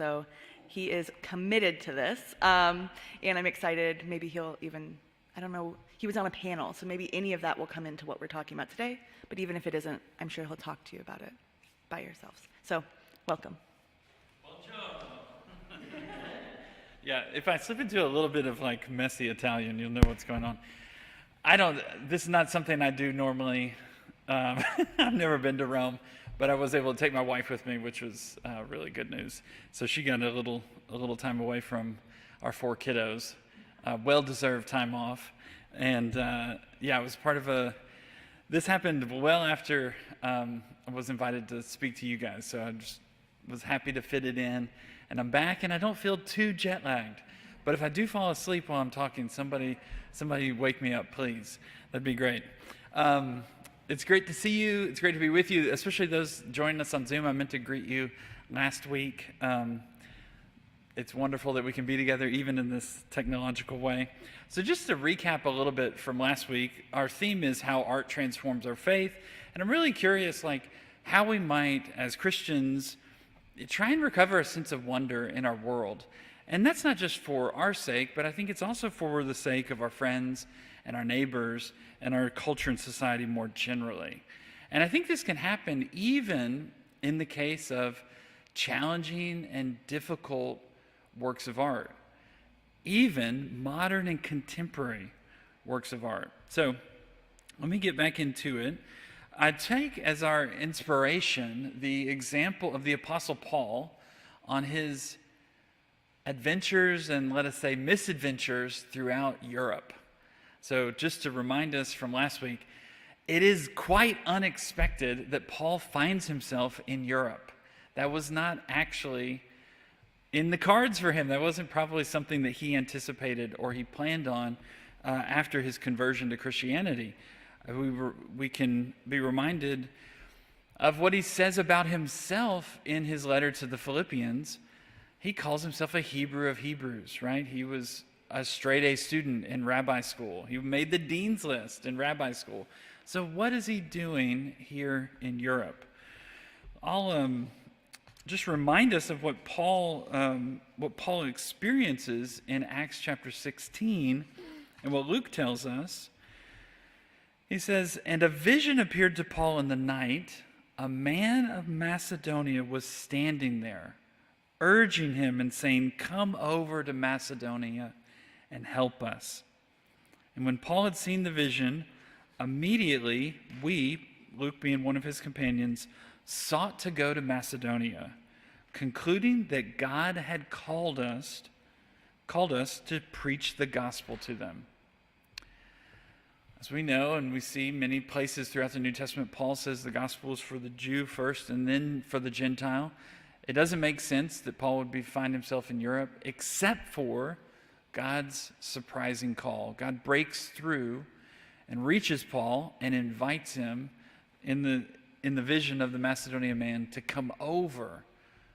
So he is committed to this, and I'm excited. Maybe he'll even, I don't know, he was on a panel, so maybe any of that will come into what we're talking about today. But even if it isn't, I'm sure he'll talk to you about it by yourselves. So, welcome. Yeah, if I slip into a little bit of like messy Italian, you'll know what's going on. This is not something I do normally. I've never been to Rome, but I was able to take my wife with me, which was really good news. So she got a little time away from our 4 kiddos, well-deserved time off. And it was part of this happened well after I was invited to speak to you guys. So I just was happy to fit it in. And I'm back, and I don't feel too jet-lagged. But if I do fall asleep while I'm talking, somebody wake me up, please. That'd be great. It's great to see you. It's great to be with you, especially those joining us on Zoom. I meant to greet you last week. It's wonderful that we can be together even in this technological way. So just to recap a little bit from last week, our theme is how art transforms our faith. And I'm really curious, how we might, as Christians, try and recover a sense of wonder in our world. And that's not just for our sake, but I think it's also for the sake of our friends and our neighbors and our culture and society more generally. And I think this can happen even in the case of challenging and difficult works of art, even modern and contemporary works of art. So let me get back into it. I take as our inspiration the example of the Apostle Paul on his adventures and, let us say, misadventures throughout Europe. So just to remind us from last week, it is quite unexpected that Paul finds himself in Europe. That was not actually in the cards for him. That wasn't probably something that he anticipated or he planned on after his conversion to Christianity. We can be reminded of what he says about himself in his letter to the Philippians. He calls himself a Hebrew of Hebrews, right? He was a straight-A student in rabbi school. He made the dean's list in rabbi school. So what is he doing here in Europe? I'll just remind us of what Paul experiences in Acts chapter 16 and what Luke tells us. He says, "And a vision appeared to Paul in the night. A man of Macedonia was standing there, urging him and saying, 'Come over to Macedonia and help us.' And when Paul had seen the vision, immediately we," Luke being one of his companions, "sought to go to Macedonia, concluding that God had called us to preach the gospel to them." As we know and we see many places throughout the New Testament, Paul says the gospel is for the Jew first and then for the Gentile. It doesn't make sense that Paul would find himself in Europe except for God's surprising call. God breaks through and reaches Paul and invites him in the vision of the Macedonian man to come over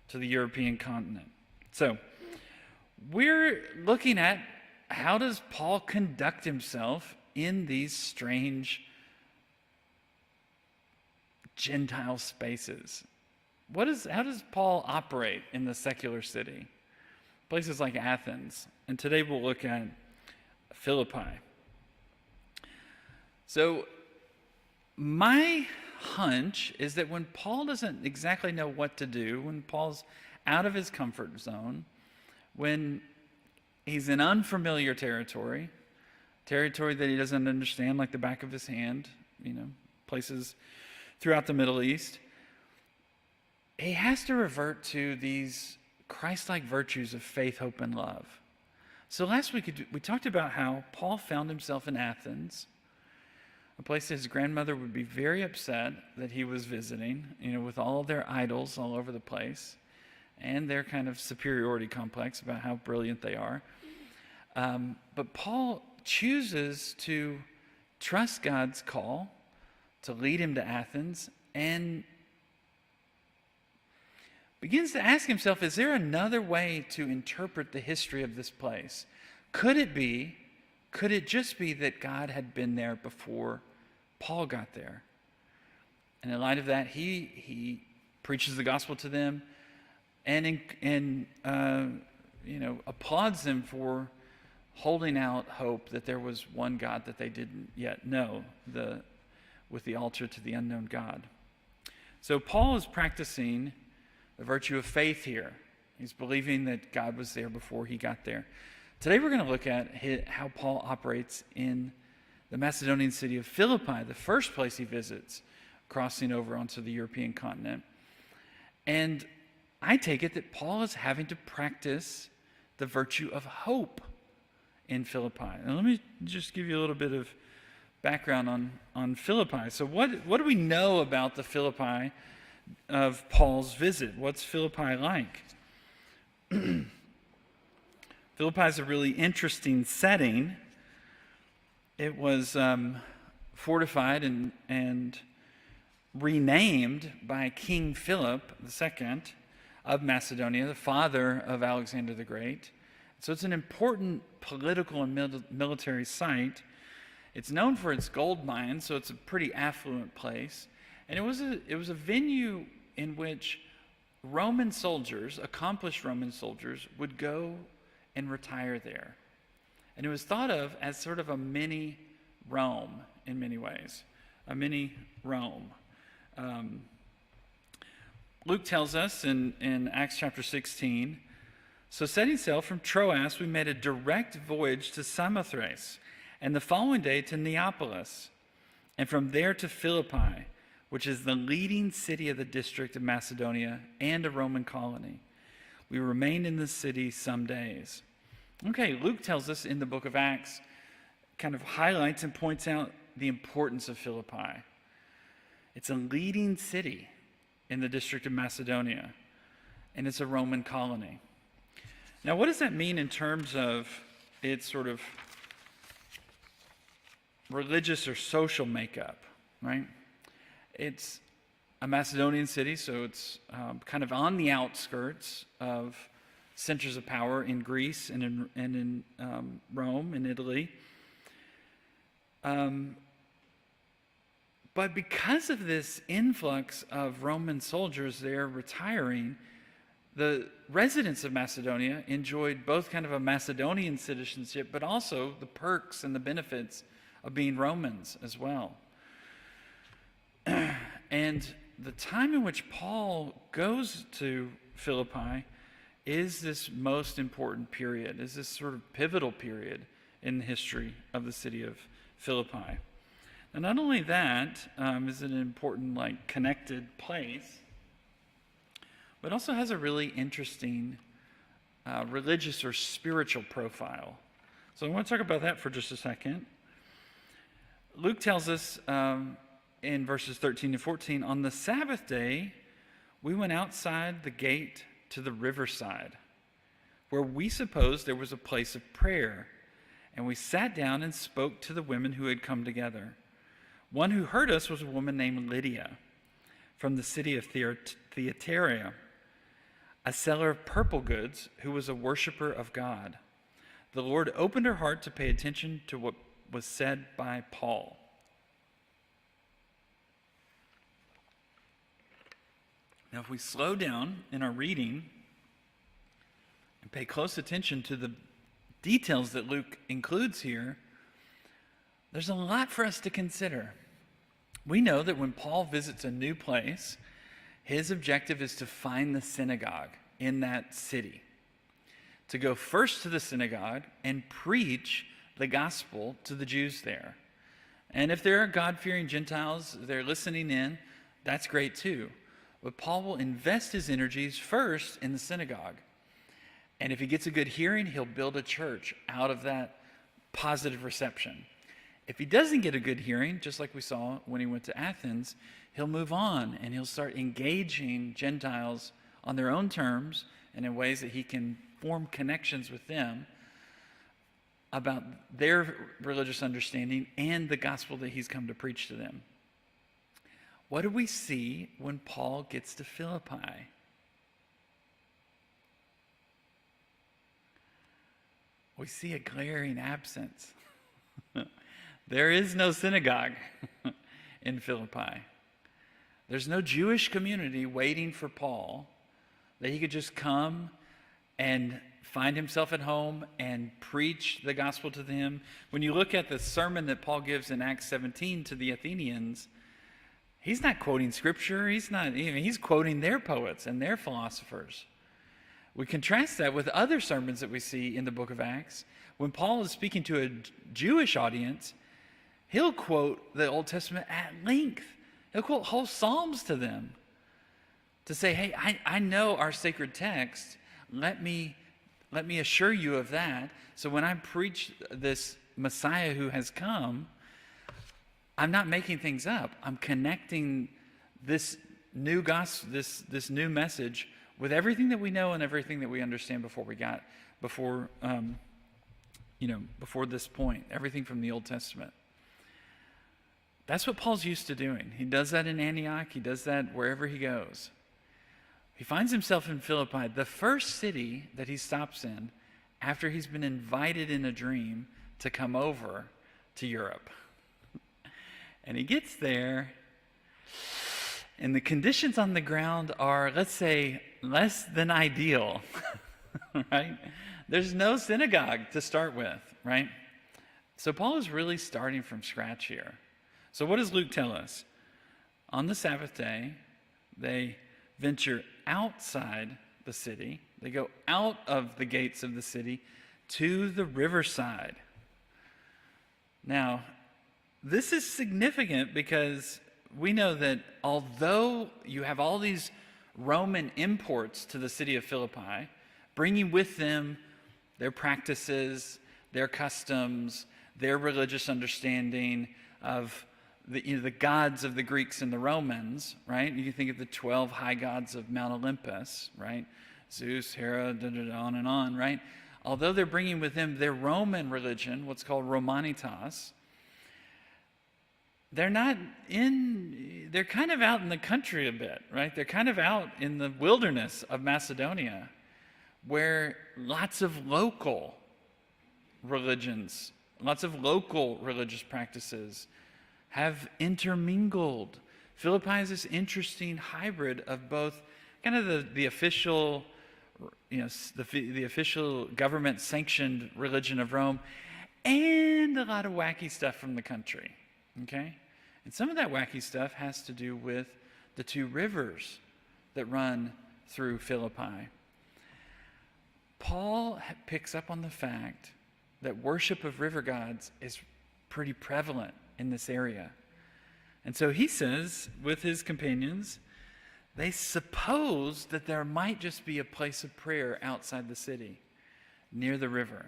to the European continent. So we're looking at how does Paul conduct himself in these strange Gentile spaces. How does Paul operate in the secular city? Places like Athens. And today we'll look at Philippi. So my hunch is that when Paul doesn't exactly know what to do, when Paul's out of his comfort zone, when he's in unfamiliar territory that he doesn't understand like the back of his hand, places throughout the Middle East, he has to revert to these Christ-like virtues of faith, hope, and love. So last week we talked about how Paul found himself in Athens, a place that his grandmother would be very upset that he was visiting, with all of their idols all over the place, and their kind of superiority complex about how brilliant they are. But Paul chooses to trust God's call to lead him to Athens and begins to ask himself, is there another way to interpret the history of this place? Could it just be that God had been there before Paul got there? And in light of that, he preaches the gospel to them, and applauds them for holding out hope that there was one God that they didn't yet know, with the altar to the unknown God. So Paul is practicing the virtue of faith here. He's believing that God was there before he got there. Today we're going to look at how Paul operates in the Macedonian city of Philippi, the first place he visits, crossing over onto the European continent. And I take it that Paul is having to practice the virtue of hope in Philippi. And let me just give you a little bit of background on Philippi. So what do we know about the Philippi of Paul's visit? What's Philippi like? Philippi is a really interesting setting. It was fortified and renamed by King Philip II of Macedonia, the father of Alexander the Great. So it's an important political and military site. It's known for its gold mines, so it's a pretty affluent place. And it was a venue in which Roman soldiers, accomplished Roman soldiers, would go and retire there. And it was thought of as sort of a mini Rome in many ways, a mini Rome. Luke tells us in Acts chapter 16, "So setting sail from Troas, we made a direct voyage to Samothrace, and the following day to Neapolis, and from there to Philippi, which is the leading city of the district of Macedonia and a Roman colony. We remained in the city some days." Okay, Luke tells us in the book of Acts, kind of highlights and points out the importance of Philippi. It's a leading city in the district of Macedonia, and it's a Roman colony. Now, what does that mean in terms of its sort of religious or social makeup, right? It's a Macedonian city, so it's kind of on the outskirts of centers of power in Greece and in Rome and Italy. But because of this influx of Roman soldiers there retiring, the residents of Macedonia enjoyed both kind of a Macedonian citizenship, but also the perks and the benefits of being Romans as well. And the time in which Paul goes to Philippi is this most important period, is this sort of pivotal period in the history of the city of Philippi. And not only that is it an important, connected place, but also has a really interesting religious or spiritual profile. So I want to talk about that for just a second. Luke tells us in verses 13 to 14, "On the Sabbath day, we went outside the gate to the riverside, where we supposed there was a place of prayer, and we sat down and spoke to the women who had come together. One who heard us was a woman named Lydia, from the city of Thyatira, a seller of purple goods who was a worshiper of God. The Lord opened her heart to pay attention to what was said by Paul." Now, if we slow down in our reading and pay close attention to the details that Luke includes here, there's a lot for us to consider. We know that when Paul visits a new place, his objective is to find the synagogue in that city, to go first to the synagogue and preach the gospel to the Jews there. And if there are God-fearing Gentiles, they're listening in, that's great too. But Paul will invest his energies first in the synagogue. And if he gets a good hearing, he'll build a church out of that positive reception. If he doesn't get a good hearing, just like we saw when he went to Athens, he'll move on and he'll start engaging Gentiles on their own terms and in ways that he can form connections with them about their religious understanding and the gospel that he's come to preach to them. What do we see when Paul gets to Philippi? We see a glaring absence. There is no synagogue in Philippi. There's no Jewish community waiting for Paul that he could just come and find himself at home and preach the gospel to them. When you look at the sermon that Paul gives in Acts 17 to the Athenians, he's not quoting scripture. He's quoting their poets and their philosophers. We contrast that with other sermons that we see in the book of Acts. When Paul is speaking to a Jewish audience, he'll quote the Old Testament at length. He'll quote whole psalms to them to say, hey, I know our sacred text. Let me assure you of that. So when I preach this Messiah who has come, I'm not making things up. I'm connecting this new gospel, this new message with everything that we know and everything that we understand before this point, everything from the Old Testament. That's what Paul's used to doing. He does that in Antioch. He does that wherever he goes. He finds himself in Philippi, the first city that he stops in after he's been invited in a dream to come over to Europe. And he gets there, and the conditions on the ground are, let's say, less than ideal, right? There's no synagogue to start with, right? So Paul is really starting from scratch here. So what does Luke tell us? On the Sabbath day, they venture outside the city. They go out of the gates of the city to the riverside. Now, this is significant because we know that although you have all these Roman imports to the city of Philippi, bringing with them their practices, their customs, their religious understanding of the gods of the Greeks and the Romans, right? You can think of the 12 high gods of Mount Olympus, right? Zeus, Hera, on and on, right? Although they're bringing with them their Roman religion, what's called Romanitas, they're kind of out in the country a bit, right? They're kind of out in the wilderness of Macedonia, where lots of local religions, lots of local religious practices have intermingled. Philippi is this interesting hybrid of both kind of the official, the official government-sanctioned religion of Rome and a lot of wacky stuff from the country, okay? And some of that wacky stuff has to do with the two rivers that run through Philippi. Paul picks up on the fact that worship of river gods is pretty prevalent in this area. And so he says, with his companions, they suppose that there might just be a place of prayer outside the city, near the river.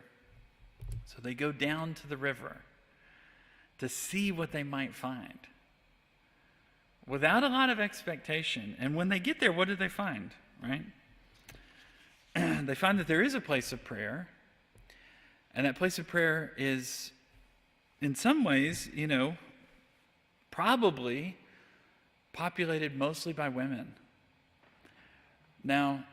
So they go down to the river to see what they might find, without a lot of expectation. And when they get there, what do they find, right? They find that there is a place of prayer, and that place of prayer is, in some ways, probably populated mostly by women. Now,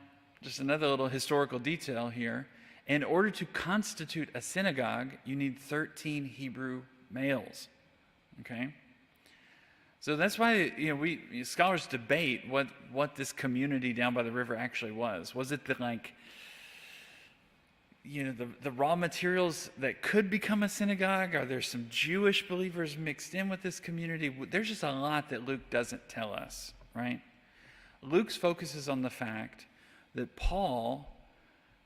just another little historical detail here. In order to constitute a synagogue, you need 13 Hebrew males, okay? So that's why scholars debate what this community down by the river actually was. Was it the raw materials that could become a synagogue? Are there some Jewish believers mixed in with this community? There's just a lot that Luke doesn't tell us, right? Luke's focuses on the fact that Paul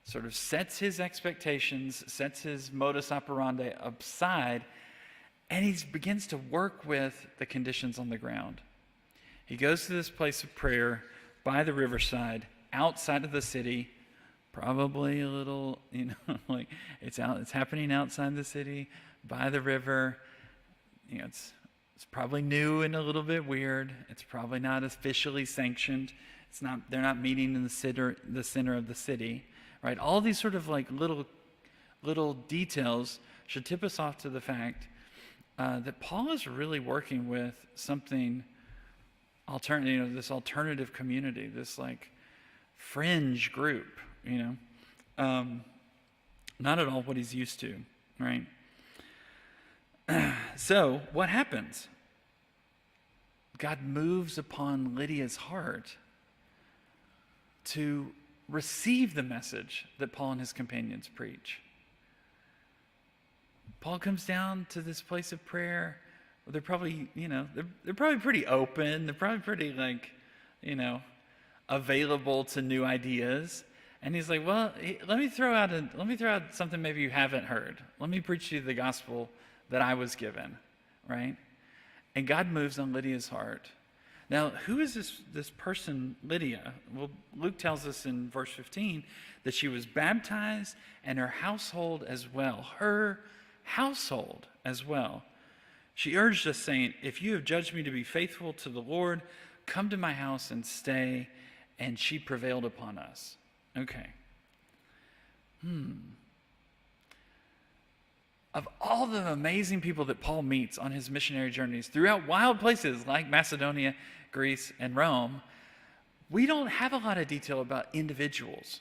sort of sets his expectations, sets his modus operandi aside, and he begins to work with the conditions on the ground. He goes to this place of prayer by the riverside, outside of the city, probably a little, it's happening outside the city, by the river. It's probably new and a little bit weird. It's probably not officially sanctioned. They're not meeting in the center of the city, right? All these sort of little details should tip us off to the fact that Paul is really working with something alternative, this alternative community, this fringe group, not at all what he's used to, right? So what happens? God moves upon Lydia's heart to receive the message that Paul and his companions preach. Paul comes down to this place of prayer. They're probably, they're probably pretty open. They're probably pretty available to new ideas. And he's like, well, let me throw out something maybe you haven't heard. Let me preach you the gospel that I was given, right? And God moves on Lydia's heart. Now, who is this person, Lydia? Well, Luke tells us in verse 15 that she was baptized and her household as well. Her household as well. She urged us, saying, if you have judged me to be faithful to the Lord, come to my house and stay. And she prevailed upon us. Okay. Of all the amazing people that Paul meets on his missionary journeys throughout wild places like Macedonia, Greece, and Rome, we don't have a lot of detail about individuals.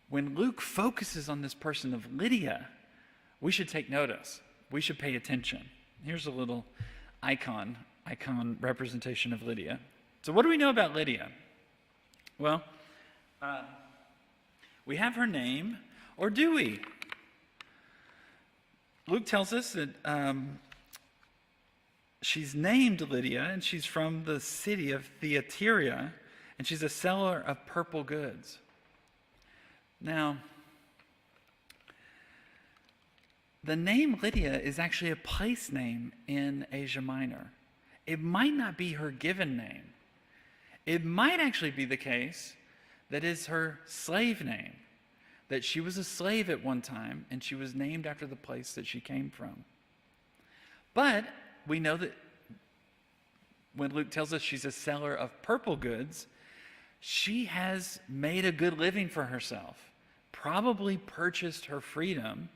When Luke focuses on this person of Lydia, we should take notice. We should pay attention. Here's a little icon representation of Lydia. So what do we know about Lydia? Well, we have her name, or do we? Luke tells us that she's named Lydia, and she's from the city of Thyatira, and she's a seller of purple goods. Now, the name Lydia is actually a place name in Asia Minor. It might not be her given name. It might actually be the case that is her slave name, that she was a slave at one time and she was named after the place that she came from. But we know that when Luke tells us she's a seller of purple goods, she has made a good living for herself, probably purchased her freedom,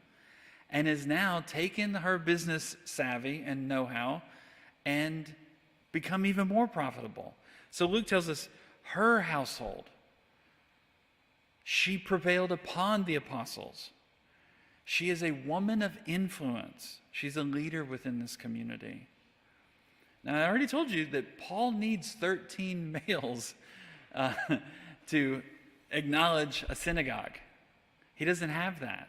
and has now taken her business savvy and know-how and become even more profitable. So Luke tells us her household, she prevailed upon the apostles. She is a woman of influence. She's a leader within this community. Now, I already told you that Paul needs 13 males to acknowledge a synagogue. He doesn't have that.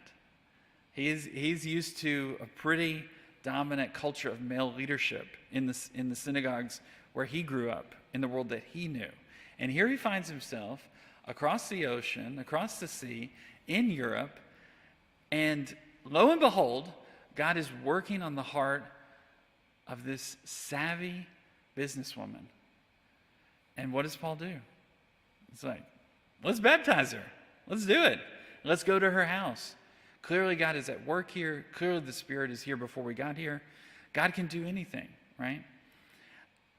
He's used to a pretty dominant culture of male leadership in the synagogues where he grew up, in the world that he knew. And here he finds himself across the ocean, across the sea, in Europe, and lo and behold, God is working on the heart of this savvy businesswoman. And what does Paul do? It's like, let's baptize her. Let's do it. Let's go to her house. Clearly God is at work here. Clearly the Spirit is here before we got here. God can do anything, right?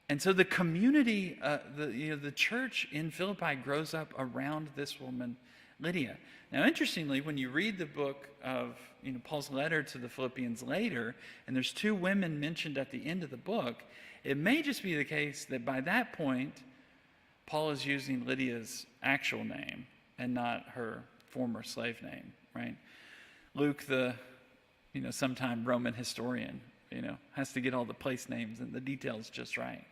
And so the community, the church in Philippi grows up around this woman, Lydia. Now, interestingly, when you read the book of Paul's letter to the Philippians later, and there's two women mentioned at the end of the book, it may just be the case that by that point, Paul is using Lydia's actual name and not her former slave name, right? Luke, the sometime Roman historian, has to get all the place names and the details just right.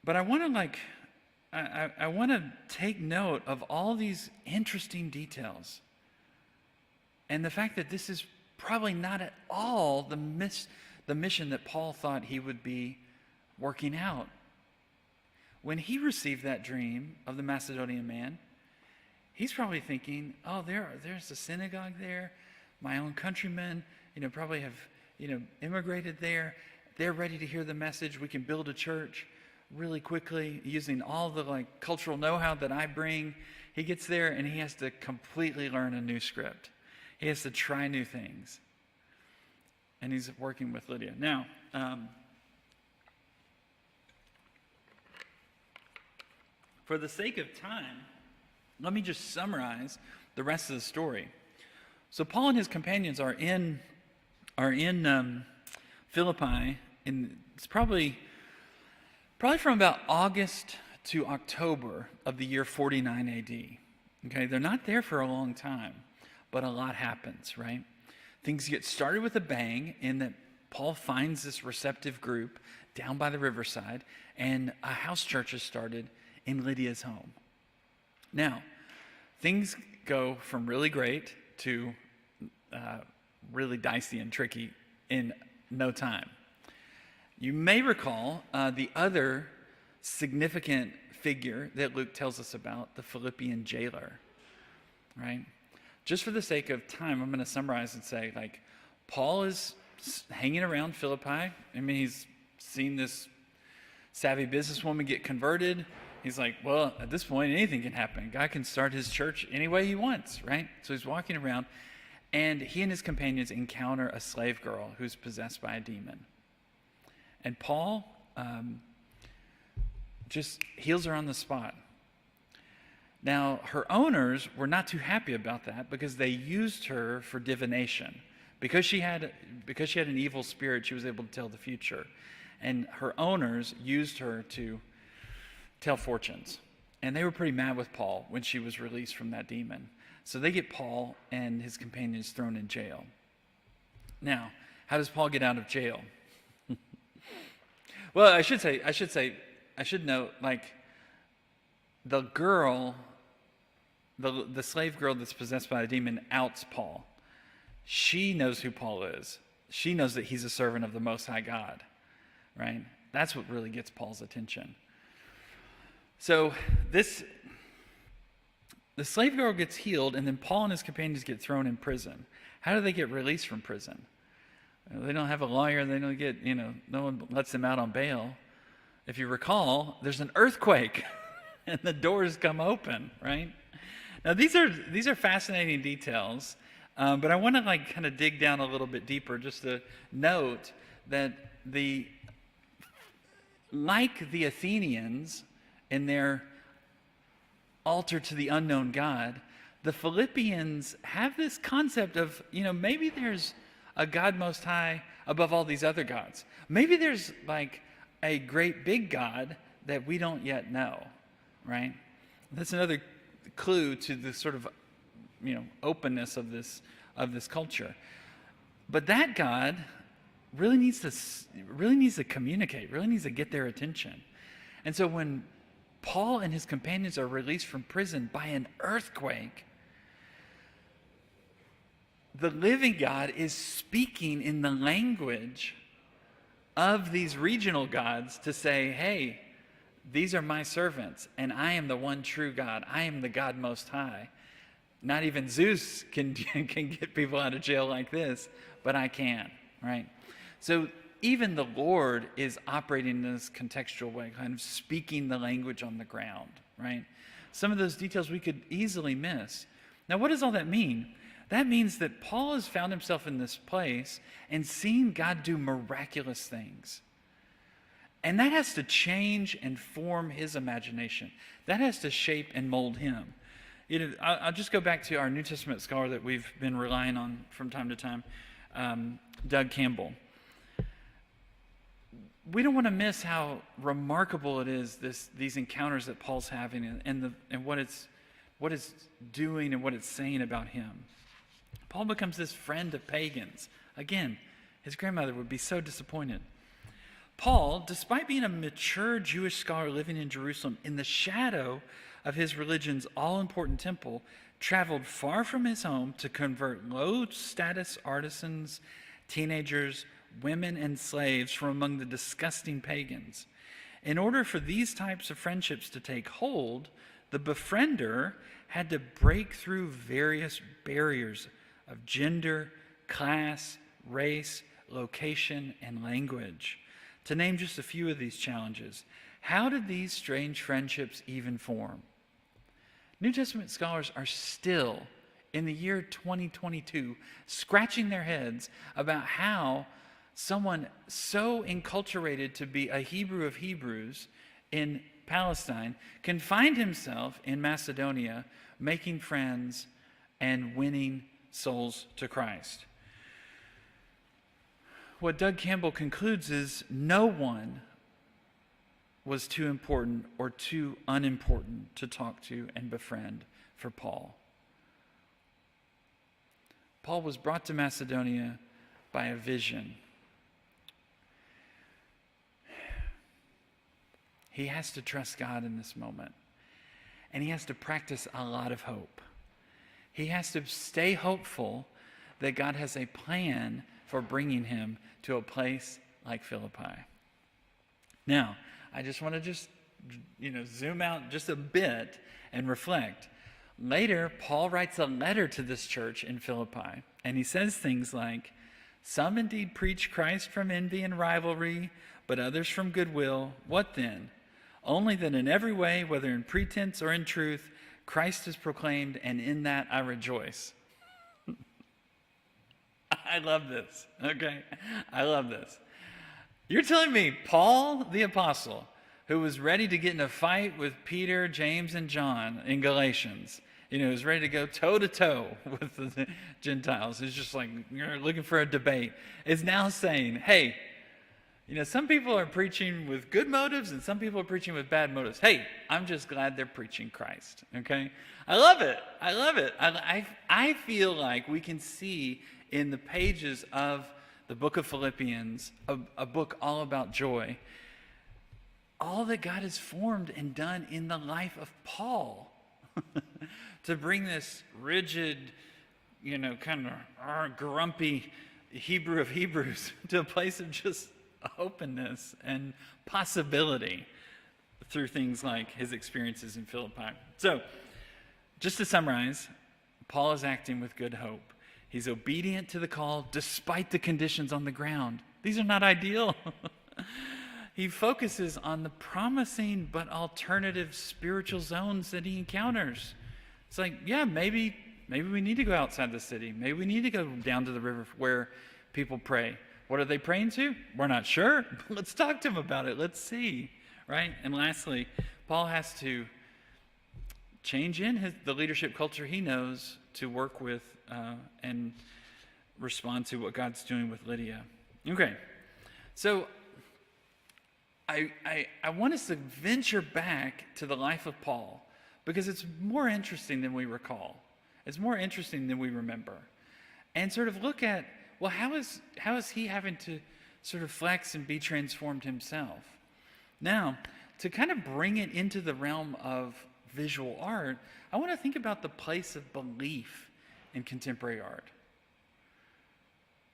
But I want to take note of all these interesting details, and the fact that this is probably not at all the mission that Paul thought he would be working out. When he received that dream of the Macedonian man, he's probably thinking, oh, there's a synagogue there. My own countrymen, probably have, immigrated there. They're ready to hear the message. We can build a church really quickly using all the cultural know-how that I bring. He gets there and he has to completely learn a new script. He has to try new things. And he's working with Lydia. Now, for the sake of time, let me just summarize the rest of the story. So Paul and his companions are in Philippi, and it's probably from about August to October of the year 49 AD. Okay, they're not there for a long time, but a lot happens, right? Things get started with a bang in that Paul finds this receptive group down by the riverside, and a house church is started in Lydia's home. Now, things go from really great to really dicey and tricky in no time. You may recall the other significant figure that Luke tells us about, the Philippian Jailer, right? Just for the sake of time, I'm going to summarize and say, like, Paul is hanging around Philippi. I mean, he's seen this savvy businesswoman get converted. He's like, well, at this point, anything can happen. God can start his church any way he wants, right? So he's walking around, and he and his companions encounter a slave girl who's possessed by a demon. And Paul just heals her on the spot. Now, her owners were not too happy about that because they used her for divination. Because she had an evil spirit, she was able to tell the future. And her owners used her to tell fortunes. And they were pretty mad with Paul when she was released from that demon. So they get Paul and his companions thrown in jail. Now, how does Paul get out of jail? Well, I should note, like, the girl, the slave girl that's possessed by a demon outs Paul. She knows who Paul is. She knows that he's a servant of the Most High God, right? That's what really gets Paul's attention. So the slave girl gets healed, and then Paul and his companions get thrown in prison. How do they get released from prison? They don't have a lawyer. They don't get, no one lets them out on bail. If you recall, there's an earthquake, and the doors come open, right? Now, these are fascinating details, but I want to kind of dig down a little bit deeper just to note that like the Athenians in their altar to the unknown God, the Philippians have this concept of, maybe there's a God Most High above all these other gods. Maybe there's like a great big God that we don't yet know, right? That's another clue to the sort of, openness of this culture. But that God really needs to communicate, really needs to get their attention. And so when Paul and his companions are released from prison by an earthquake, the living God is speaking in the language of these regional gods to say, hey, these are my servants, and I am the one true God. I am the God Most High. Not even Zeus can get people out of jail like this, but I can, right? So even the Lord is operating in this contextual way, kind of speaking the language on the ground, right? Some of those details we could easily miss. Now, what does all that mean? That means that Paul has found himself in this place and seen God do miraculous things. And that has to change and form his imagination. That has to shape and mold him. I'll just go back to our New Testament scholar that we've been relying on from time to time, Doug Campbell. We don't want to miss how remarkable it is, these encounters that Paul's having and what it's doing and what it's saying about him. Paul becomes this friend of pagans. Again, his grandmother would be so disappointed. Paul, despite being a mature Jewish scholar living in Jerusalem in the shadow of his religion's all-important temple, traveled far from his home to convert low-status artisans, teenagers, women, and slaves from among the disgusting pagans. In order for these types of friendships to take hold, the befriender had to break through various barriers of gender, class, race, location, and language. To name just a few of these challenges, how did these strange friendships even form? New Testament scholars are still, in the year 2022, scratching their heads about how someone so enculturated to be a Hebrew of Hebrews in Palestine can find himself in Macedonia making friends and winning souls to Christ. What Doug Campbell concludes is no one was too important or too unimportant to talk to and befriend for Paul. Paul was brought to Macedonia by a vision. he has to trust God in this moment. And he has to practice a lot of hope. He has to stay hopeful that God has a plan for bringing him to a place like Philippi. Now, I just want to zoom out just a bit and reflect. Later, Paul writes a letter to this church in Philippi, and he says things like, "Some indeed preach Christ from envy and rivalry, but others from goodwill. What then? Only that in every way, whether in pretense or in truth, Christ is proclaimed, and in that I rejoice." I love this, okay? I love this. You're telling me Paul the apostle, who was ready to get in a fight with Peter, James, and John in Galatians, was ready to go toe-to-toe with the Gentiles, is just like looking for a debate, is now saying, hey, some people are preaching with good motives and some people are preaching with bad motives. Hey, I'm just glad they're preaching Christ, okay? I love it. I love it. I feel like we can see in the pages of the book of Philippians, a book all about joy, all that God has formed and done in the life of Paul to bring this rigid, kind of grumpy Hebrew of Hebrews to a place of just openness and possibility through things like his experiences in Philippi. So, just to summarize, Paul is acting with good hope. He's obedient to the call despite the conditions on the ground. These are not ideal. He focuses on the promising but alternative spiritual zones that he encounters. It's like, yeah, maybe we need to go outside the city. Maybe we need to go down to the river where people pray. What are they praying to? We're not sure. Let's talk to them about it. Let's see, right? And lastly, Paul has to change in the leadership culture he knows to work with and respond to what God's doing with Lydia. Okay, so I want us to venture back to the life of Paul because it's more interesting than we recall. It's more interesting than we remember. And sort of look at, well, how is he having to sort of flex and be transformed himself? Now, to kind of bring it into the realm of visual art, I want to think about the place of belief in contemporary art.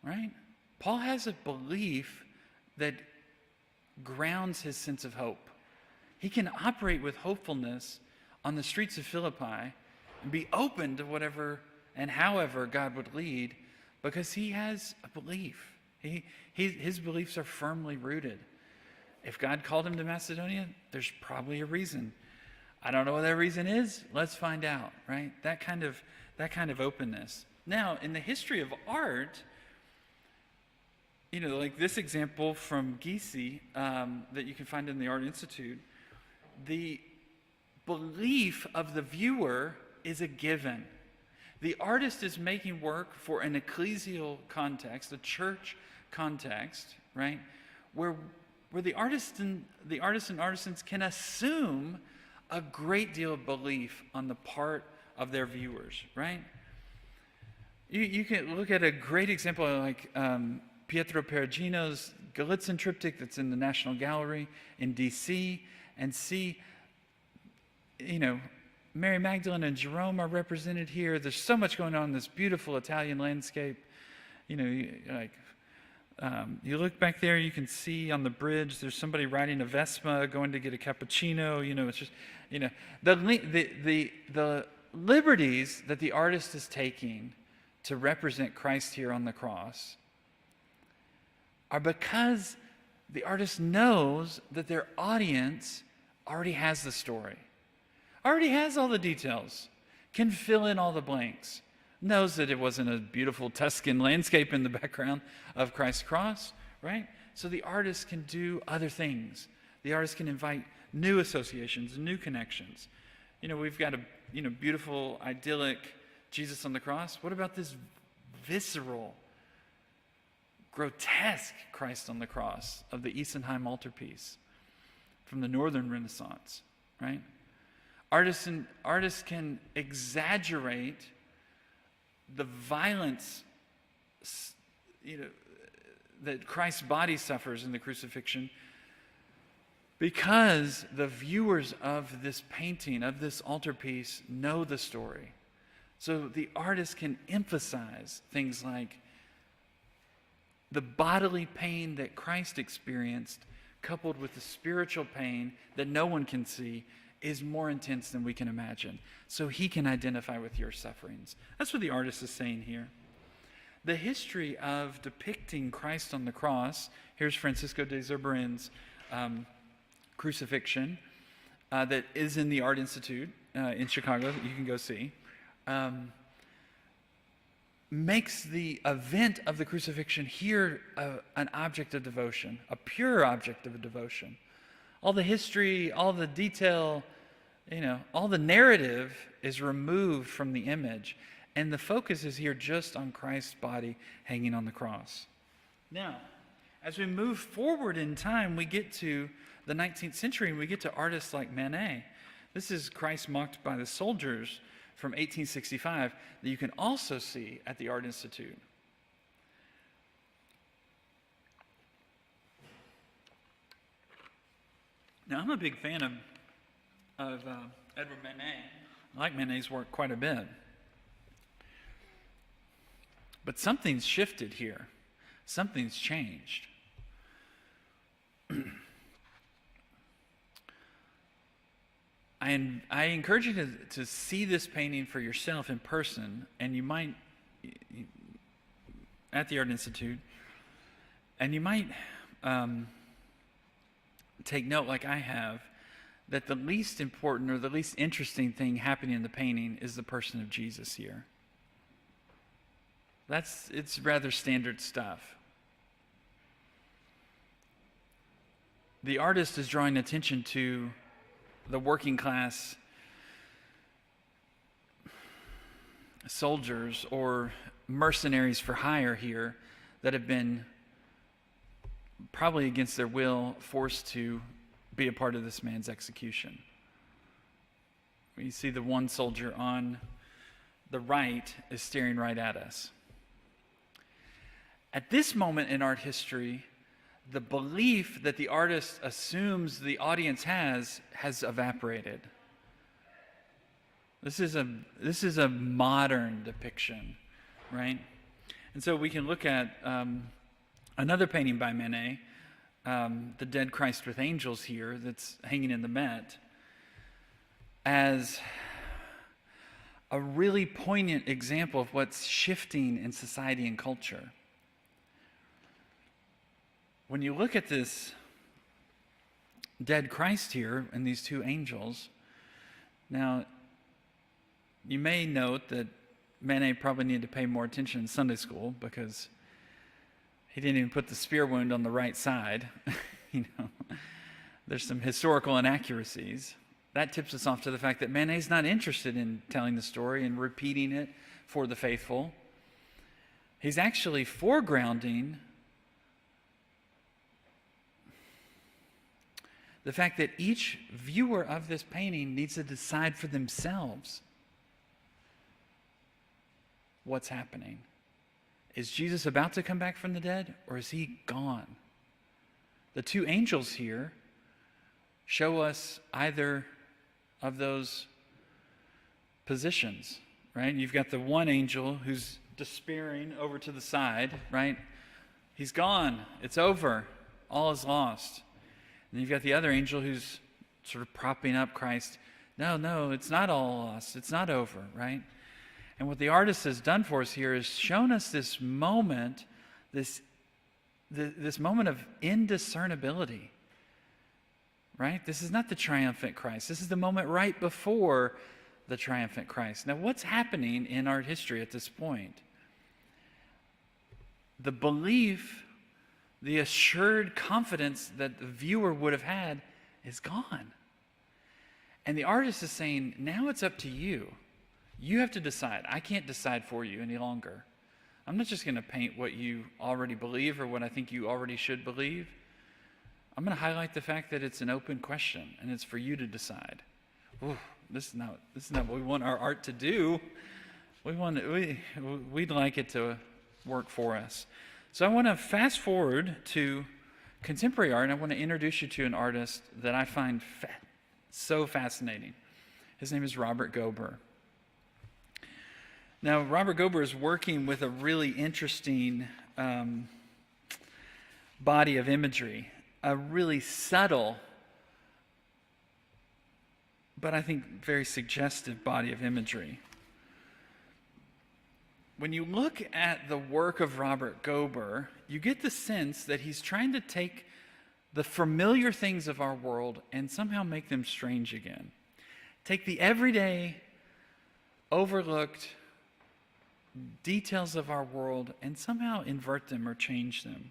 Right? Paul has a belief that grounds his sense of hope. He can operate with hopefulness on the streets of Philippi and be open to whatever and however God would lead because he has a belief. His beliefs are firmly rooted. If God called him to Macedonia, there's probably a reason. I don't know what that reason is. Let's find out, right? That kind of openness. Now, in the history of art, like this example from Gysi that you can find in the Art Institute, the belief of the viewer is a given. The artist is making work for an ecclesial context, a church context, right? Where the artists and artisans can assume a great deal of belief on the part of their viewers, right? You can look at a great example like Pietro Perugino's Gallitzin triptych that's in the National Gallery in D.C. and see, Mary Magdalene and Jerome are represented here. There's so much going on in this beautiful Italian landscape. You look back there, you can see on the bridge, there's somebody riding a Vespa going to get a cappuccino. It's just, the liberties that the artist is taking to represent Christ here on the cross are because the artist knows that their audience already has the story, already has all the details, can fill in all the blanks, knows that it wasn't a beautiful Tuscan landscape in the background of Christ's cross, right? So the artist can do other things. The artist can invite new associations, new connections. We've got a beautiful, idyllic Jesus on the cross. What about this visceral, grotesque Christ on the cross of the Isenheim altarpiece from the Northern Renaissance, right? Artists can exaggerate the violence, that Christ's body suffers in the crucifixion Because the viewers of this painting, of this altarpiece, know the story. So the artist can emphasize things like the bodily pain that Christ experienced, coupled with the spiritual pain that no one can see, is more intense than we can imagine. So he can identify with your sufferings. That's what the artist is saying here. The history of depicting Christ on the cross, here's Francisco de Zurbaran's crucifixion that is in the Art Institute in Chicago that you can go see, makes the event of the crucifixion here an object of devotion, a pure object of devotion. All the history, all the detail, all the narrative is removed from the image, and the focus is here just on Christ's body hanging on the cross. Now, as we move forward in time, we get to the 19th century, and we get to artists like Manet. This is Christ mocked by the soldiers from 1865 that you can also see at the Art Institute. Now, I'm a big fan of Edward Manet. I like Manet's work quite a bit. But something's shifted here. Something's changed. I encourage you to see this painting for yourself in person, and you might, at the Art Institute, and you might take note, like I have, that the least important or the least interesting thing happening in the painting is the person of Jesus here. It's rather standard stuff. The artist is drawing attention to the working class soldiers or mercenaries for hire here that have been probably against their will forced to be a part of this man's execution. You see the one soldier on the right is staring right at us. At this moment in art history, the belief that the artist assumes the audience has evaporated. This is a modern depiction, right? And so we can look at another painting by Manet, the Dead Christ with Angels here, that's hanging in the Met, as a really poignant example of what's shifting in society and culture. When you look at this dead Christ here and these two angels, now you may note that Manet probably needed to pay more attention in Sunday school because he didn't even put the spear wound on the right side. There's some historical inaccuracies. That tips us off to the fact that Manet's not interested in telling the story and repeating it for the faithful. He's actually foregrounding the fact that each viewer of this painting needs to decide for themselves what's happening. Is Jesus about to come back from the dead, or is he gone? The two angels here show us either of those positions, right? You've got the one angel who's despairing over to the side, right? He's gone. It's over. All is lost. And you've got the other angel who's sort of propping up Christ. No, it's not all lost. It's not over, right? And what the artist has done for us here is shown us this moment, this moment of indiscernibility, right? This is not the triumphant Christ. This is the moment right before the triumphant Christ. Now, what's happening in art history at this point? The belief, the assured confidence that the viewer would have had is gone. And the artist is saying, now it's up to you. You have to decide. I can't decide for you any longer. I'm not just going to paint what you already believe or what I think you already should believe. I'm going to highlight the fact that it's an open question and it's for you to decide. Ooh, this is not what we want our art to do. We'd like it to work for us. So I want to fast forward to contemporary art, and I want to introduce you to an artist that I find so fascinating. His name is Robert Gober. Now, Robert Gober is working with a really interesting body of imagery, a really subtle, but I think very suggestive body of imagery. When you look at the work of Robert Gober, you get the sense that he's trying to take the familiar things of our world and somehow make them strange again. Take the everyday, overlooked details of our world and somehow invert them or change them.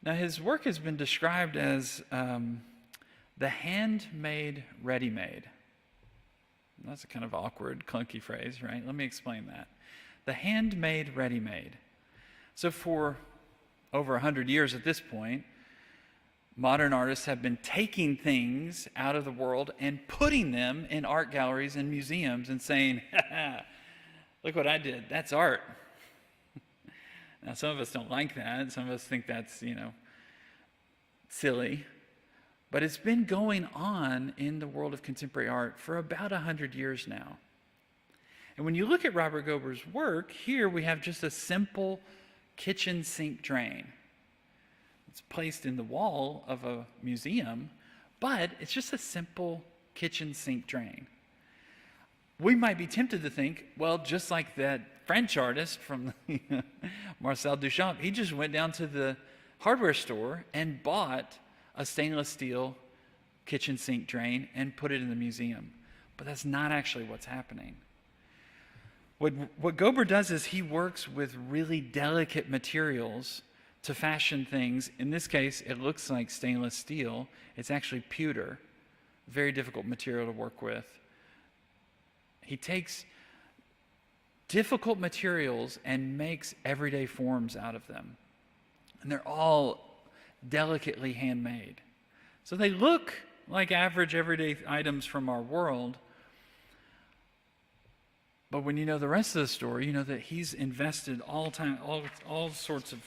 Now, his work has been described as the handmade ready-made. That's a kind of awkward, clunky phrase, right? Let me explain that. The handmade ready-made. So for over 100 years at this point, modern artists have been taking things out of the world and putting them in art galleries and museums and saying, look what I did, that's art. Now, some of us don't like that. Some of us think that's, silly. But it's been going on in the world of contemporary art for about 100 years now. And when you look at Robert Gober's work, here we have just a simple kitchen sink drain. It's placed in the wall of a museum, but it's just a simple kitchen sink drain. We might be tempted to think, well, just like that French artist from Marcel Duchamp, he just went down to the hardware store and bought a stainless steel kitchen sink drain and put it in the museum. But that's not actually what's happening. What Gober does is he works with really delicate materials to fashion things. In this case, it looks like stainless steel. It's actually pewter, very difficult material to work with. He takes difficult materials and makes everyday forms out of them. And they're all delicately handmade. So they look like average everyday items from our world. But when you know the rest of the story, you know that he's invested all sorts of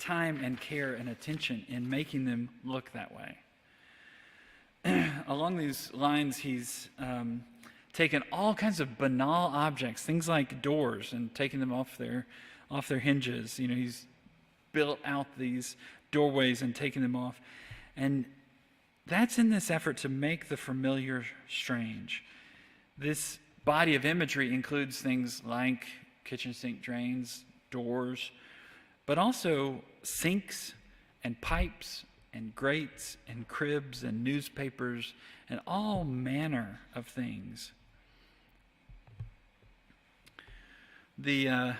time and care and attention in making them look that way. Along these lines, he's taken all kinds of banal objects, things like doors, and taken them off their hinges. He's built out these doorways and taken them off. And that's in this effort to make the familiar strange. This body of imagery includes things like kitchen sink drains, doors, but also sinks and pipes and grates and cribs and newspapers and all manner of things. The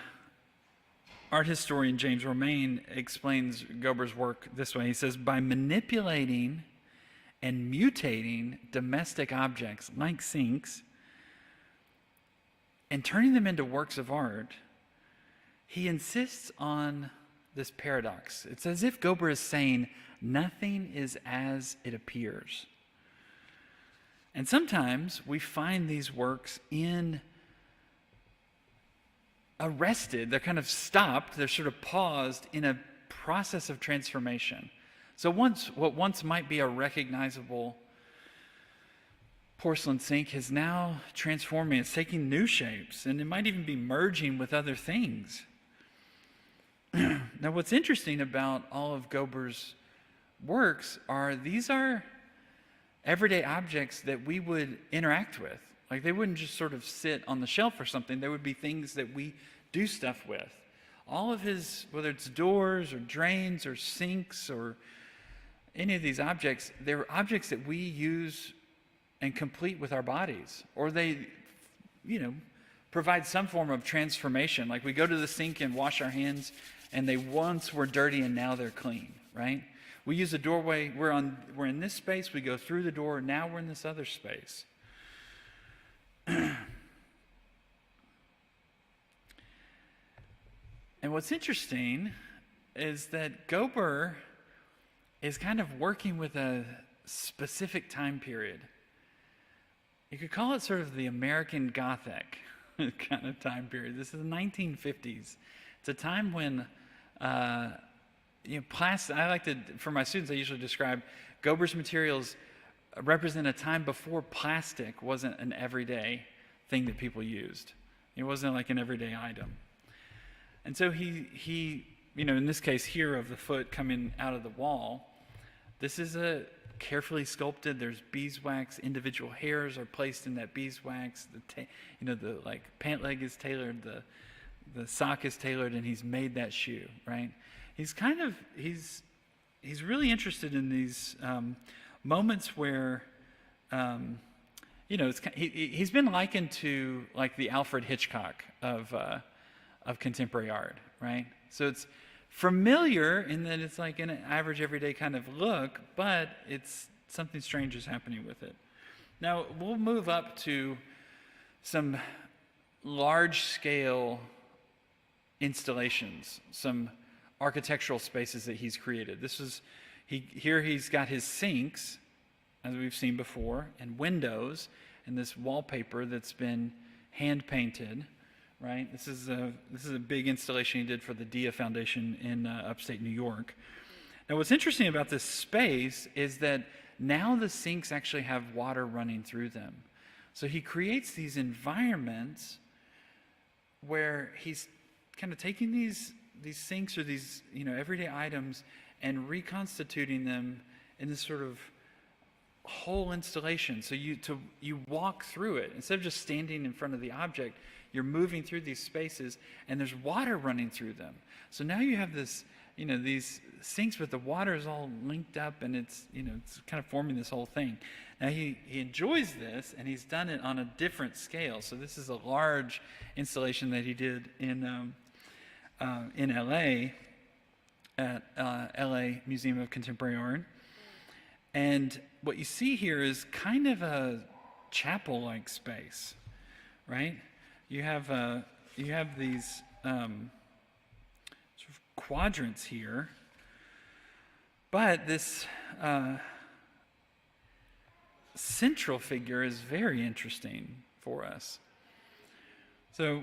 art historian James Romaine explains Gober's work this way. He says, by manipulating and mutating domestic objects like sinks and turning them into works of art, he insists on this paradox. It's as if Gober is saying, nothing is as it appears. And sometimes we find these works arrested, they're kind of stopped, they're sort of paused in a process of transformation. So what once might be a recognizable porcelain sink is now transforming, it's taking new shapes, and it might even be merging with other things. Now, what's interesting about all of Gober's works these are everyday objects that we would interact with. Like, they wouldn't just sort of sit on the shelf or something. They would be things that we do stuff with. All of his, whether it's doors or drains or sinks or any of these objects, they're objects that we use and complete with our bodies. Or they, provide some form of transformation. Like, we go to the sink and wash our hands, and they once were dirty and now they're clean, right? We use a doorway. We're in this space. We go through the door. Now we're in this other space. And what's interesting is that Gober is kind of working with a specific time period. You could call it sort of the American Gothic kind of time period. This is the 1950s. It's a time when plastic. I like to, for my students, I usually describe Gober's materials represent a time before plastic wasn't an everyday thing that people used. It wasn't like an everyday item. And so he in this case here of the foot coming out of the wall, this is a carefully sculpted. There's beeswax. Individual hairs are placed in that beeswax. The like pant leg is tailored. The sock is tailored, and he's made that shoe. Right. He's really interested in these moments where, he's been likened to like the Alfred Hitchcock of contemporary art. Right. So it's familiar in that it's like an average everyday kind of look, but it's something strange is happening with it. Now we'll move up to some large scale installations, some architectural spaces that he's created. Here he's got his sinks, as we've seen before, and windows, and this wallpaper that's been hand painted. Right, this is a big installation he did for the Dia Foundation in upstate New York. Now, what's interesting about this space is that now the sinks actually have water running through them. So he creates these environments where he's kind of taking these sinks or these everyday items and reconstituting them in this sort of whole installation. So you walk through it instead of just standing in front of the object. You're moving through these spaces, and there's water running through them. So now you have this, these sinks, but the water is all linked up, and it's kind of forming this whole thing. Now he enjoys this, and he's done it on a different scale. So this is a large installation that he did in LA at LA Museum of Contemporary Art. And what you see here is kind of a chapel-like space, right? You have these sort of quadrants here, but this central figure is very interesting for us. So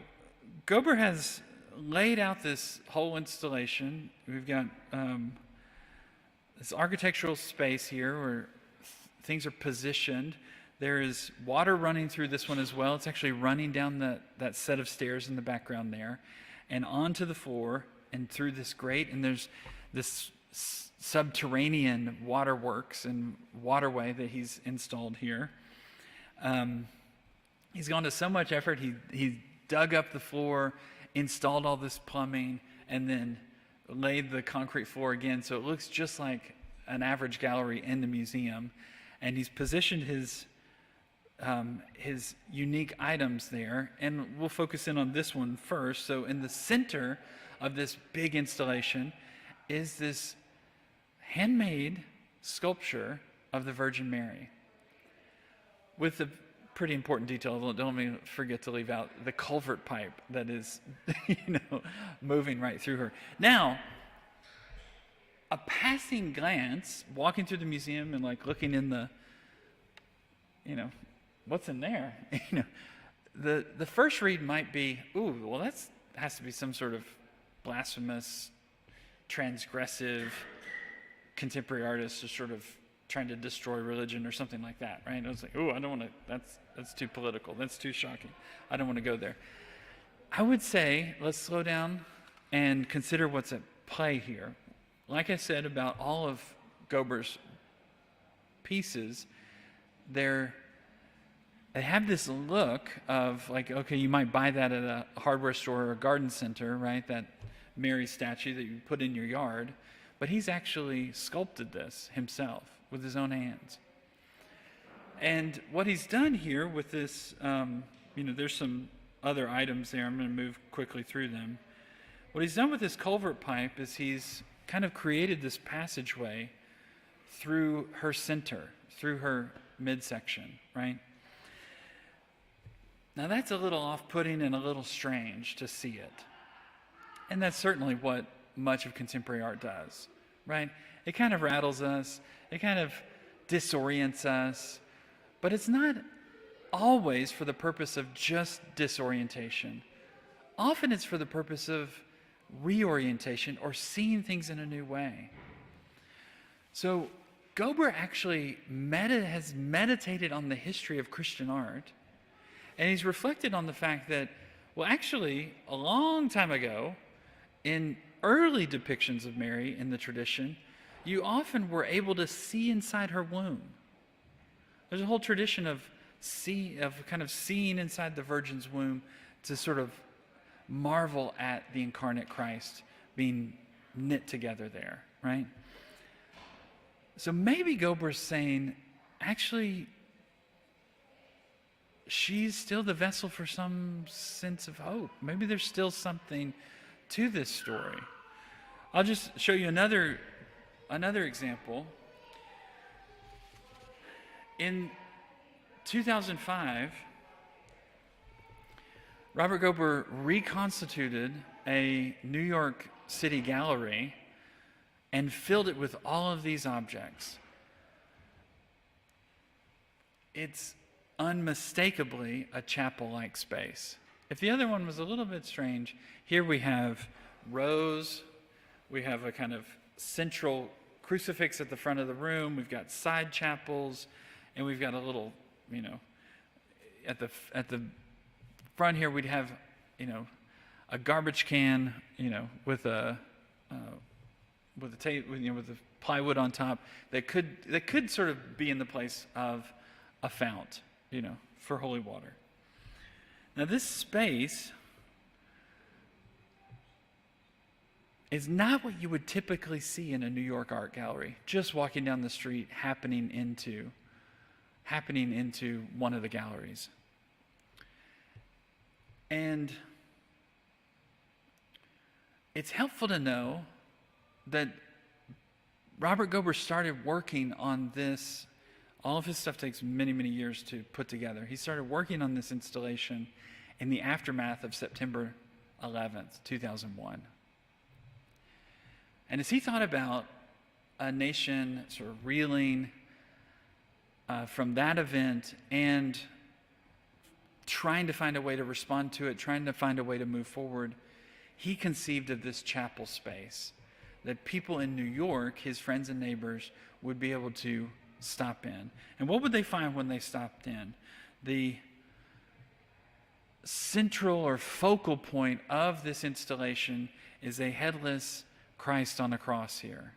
Gober has laid out this whole installation. We've got this architectural space here where things are positioned. There is water running through this one as well. It's actually running down that set of stairs in the background there and onto the floor and through this grate. And there's this subterranean waterworks and waterway that he's installed here. He's gone to so much effort. He dug up the floor, installed all this plumbing, and then laid the concrete floor again. So it looks just like an average gallery in the museum. And he's positioned his unique items there, and we'll focus in on this one first. So in the center of this big installation is this handmade sculpture of the Virgin Mary with a pretty important detail. Don't let me forget to leave out the culvert pipe that is moving right through her. Now, a passing glance walking through the museum and like looking in the what's in there? The first read might be, ooh, well, that has to be some sort of blasphemous, transgressive, contemporary artist just sort of trying to destroy religion or something like that, right? I was like, ooh, I don't want to. That's too political. That's too shocking. I don't want to go there. I would say let's slow down and consider what's at play here. Like I said about all of Gober's pieces, they have this look of like, okay, you might buy that at a hardware store or a garden center, right? That Mary statue that you put in your yard. But he's actually sculpted this himself with his own hands. And what he's done here with this, there's some other items there. I'm going to move quickly through them. What he's done with this culvert pipe is he's kind of created this passageway through her center, through her midsection, right? Now that's a little off-putting and a little strange to see it. And that's certainly what much of contemporary art does, right? It kind of rattles us, it kind of disorients us, but it's not always for the purpose of just disorientation. Often it's for the purpose of reorientation or seeing things in a new way. So Gober actually has meditated on the history of Christian art, and he's reflected on the fact that, well, actually, a long time ago, in early depictions of Mary in the tradition, you often were able to see inside her womb. There's a whole tradition of kind of seeing inside the Virgin's womb to sort of marvel at the incarnate Christ being knit together there, right? So maybe Gober's saying, actually, she's still the vessel for some sense of hope. Maybe there's still something to this story. I'll just show you another example. In 2005, Robert Gober reconstituted a New York City gallery and filled it with all of these objects. It's unmistakably a chapel-like space. If the other one was a little bit strange, here we have rows, we have a kind of central crucifix at the front of the room, we've got side chapels, and we've got a little, at the front here we'd have, a garbage can, with a with the plywood on top that could sort of be in the place of a fount, for holy water. Now this space is not what you would typically see in a New York art gallery, just walking down the street happening into one of the galleries. And it's helpful to know that Robert Gober started working on this. All of his stuff takes many, many years to put together. He started working on this installation in the aftermath of September 11th, 2001. And as he thought about a nation sort of reeling from that event and trying to find a way to respond to it, trying to find a way to move forward, he conceived of this chapel space that people in New York, his friends and neighbors, would be able to stop in. And what would they find when they stopped in? The central or focal point of this installation is a headless Christ on a cross here.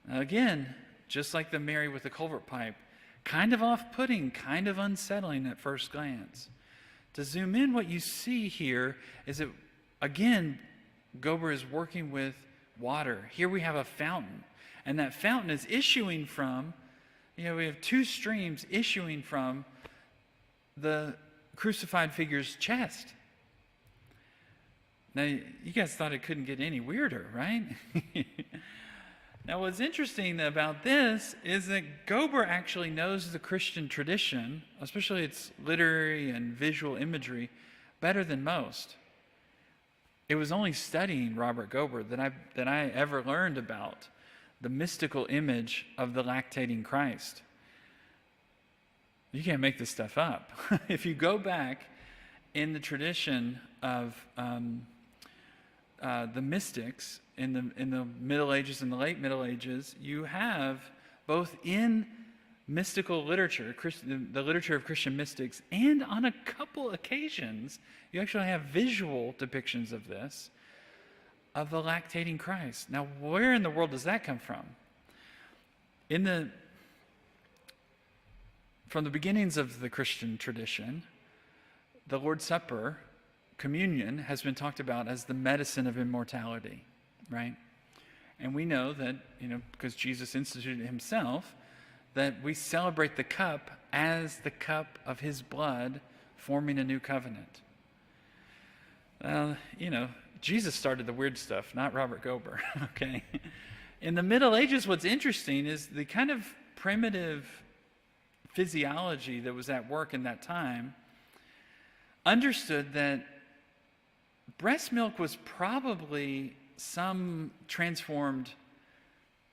Now again, just like the Mary with the culvert pipe, kind of off-putting, kind of unsettling at first glance. To zoom in, what you see here is that, again, Gober is working with water. Here we have a fountain, and that fountain is issuing from, we have two streams issuing from the crucified figure's chest. Now, you guys thought it couldn't get any weirder, right? Now, what's interesting about this is that Gober actually knows the Christian tradition, especially its literary and visual imagery, better than most. It was only studying Robert Gober that I ever learned about the mystical image of the lactating Christ. You can't make this stuff up. If you go back in the tradition of the mystics in the Middle Ages and the late Middle Ages, you have both in mystical literature, the literature of Christian mystics, and on a couple occasions, you actually have visual depictions of this, of the lactating Christ. Now, where in the world does that come from? From the beginnings of the Christian tradition, the Lord's Supper, communion, has been talked about as the medicine of immortality, right? And we know that, because Jesus instituted it himself, that we celebrate the cup as the cup of his blood, forming a new covenant. Jesus started the weird stuff, not Robert Gober, okay? In the Middle Ages, what's interesting is the kind of primitive physiology that was at work in that time understood that breast milk was probably some transformed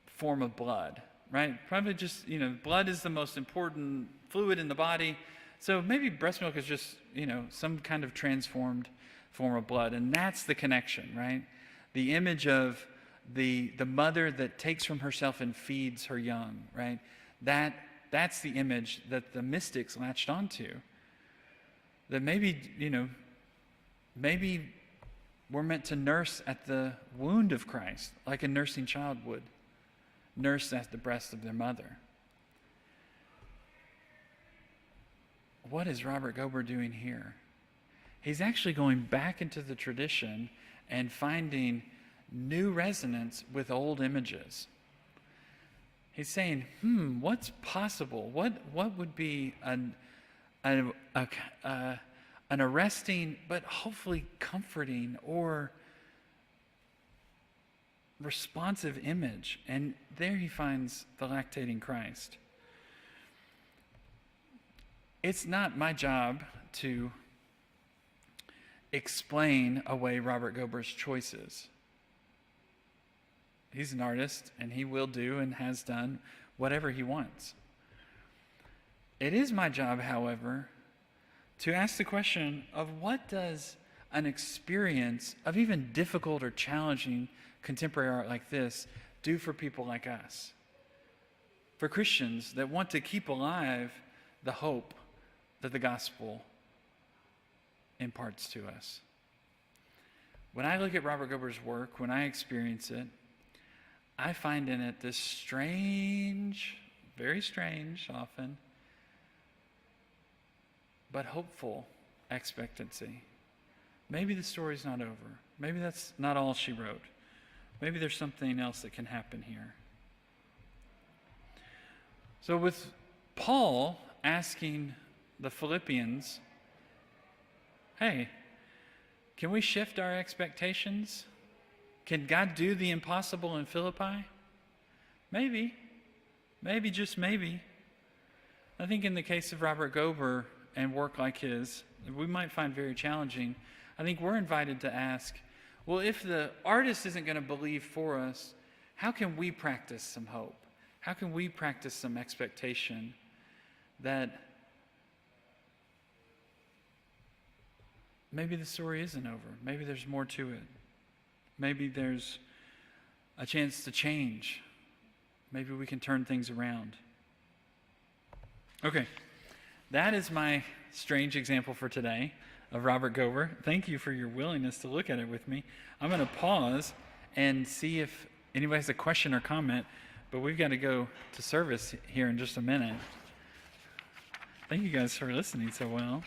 form of blood, right? Probably just, blood is the most important fluid in the body. So maybe breast milk is just, some kind of transformed form of blood. And that's the connection, right? The image of the mother that takes from herself and feeds her young, right? That's the image that the mystics latched onto. That maybe, maybe we're meant to nurse at the wound of Christ, like a nursing child would nurse at the breast of their mother. What is Robert Gober doing here? He's actually going back into the tradition and finding new resonance with old images. He's saying, what's possible? What would be an arresting but hopefully comforting or responsive image? And there he finds the lactating Christ. It's not my job to explain away Robert Gober's choices. He's an artist, and he will do and has done whatever he wants. It is my job, however, to ask the question of what does an experience of even difficult or challenging contemporary art like this do for people like us? For Christians that want to keep alive the hope that the gospel imparts to us. When I look at Robert Gober's work, when I experience it, I find in it this strange, very strange often, but hopeful expectancy. Maybe the story's not over. Maybe that's not all she wrote. Maybe there's something else that can happen here. So with Paul asking the Philippians, hey, can we shift our expectations? Can God do the impossible in Philippi? Maybe, just maybe. I think in the case of Robert Gober and work like his, we might find very challenging. I think we're invited to ask, well, if the artist isn't going to believe for us, how can we practice some hope? How can we practice some expectation that maybe the story isn't over? Maybe there's more to it. Maybe there's a chance to change. Maybe we can turn things around. Okay, that is my strange example for today of Robert Gober. Thank you for your willingness to look at it with me. I'm going to pause and see if anybody has a question or comment, but we've got to go to service here in just a minute. Thank you guys for listening so well.